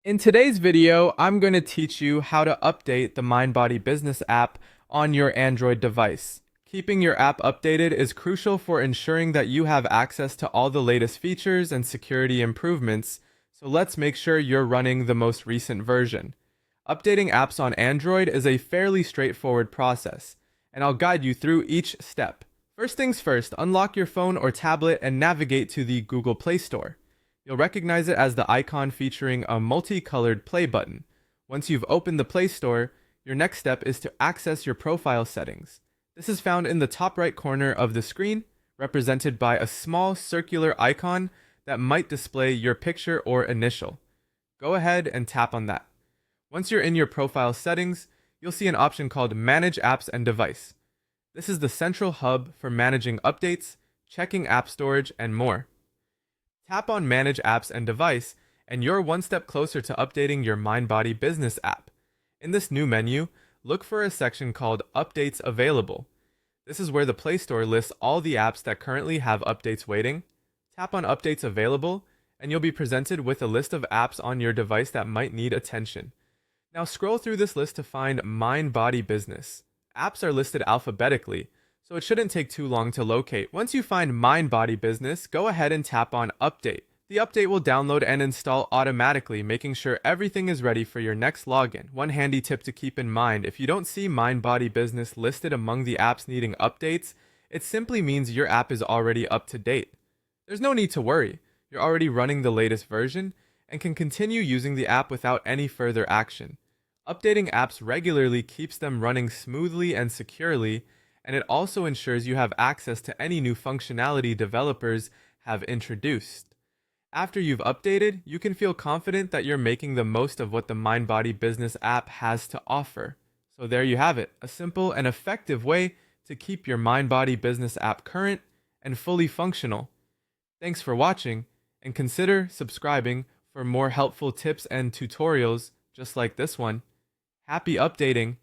In today's video, I'm going to teach you how to update the MindBody Business app on your Android device. Keeping your app updated is crucial for ensuring that you have access to all the latest features and security improvements, so let's make sure you're running the most recent version. Updating apps on Android is a fairly straightforward process, and I'll guide you through each step. First things first, unlock your phone or tablet and navigate to the Google Play Store. You'll recognize it as the icon featuring a multicolored play button. Once you've opened the Play Store, your next step is to access your profile settings. This is found in the top right corner of the screen, represented by a small circular icon that might display your picture or initial. Go ahead and tap on that. Once you're in your profile settings, you'll see an option called Manage Apps and Device. This is the central hub for managing updates, checking app storage, and more. Tap on Manage Apps and Device, and you're one step closer to updating your MindBody Business app. In this new menu, look for a section called Updates Available. This is where the Play Store lists all the apps that currently have updates waiting. Tap on Updates Available, and you'll be presented with a list of apps on your device that might need attention. Now scroll through this list to find MindBody Business. Apps are listed alphabetically, so it shouldn't take too long to locate. Once you find MindBody Business, go ahead and tap on Update. The update will download and install automatically, making sure everything is ready for your next login. One handy tip to keep in mind, if you don't see MindBody Business listed among the apps needing updates, it simply means your app is already up to date. There's no need to worry. You're already running the latest version and can continue using the app without any further action. Updating apps regularly keeps them running smoothly and securely, and it also ensures you have access to any new functionality developers have introduced. After you've updated, you can feel confident that you're making the most of what the MindBody Business app has to offer. So there you have it, a simple and effective way to keep your MindBody Business app current and fully functional. Thanks for watching, and consider subscribing for more helpful tips and tutorials just like this one. Happy updating!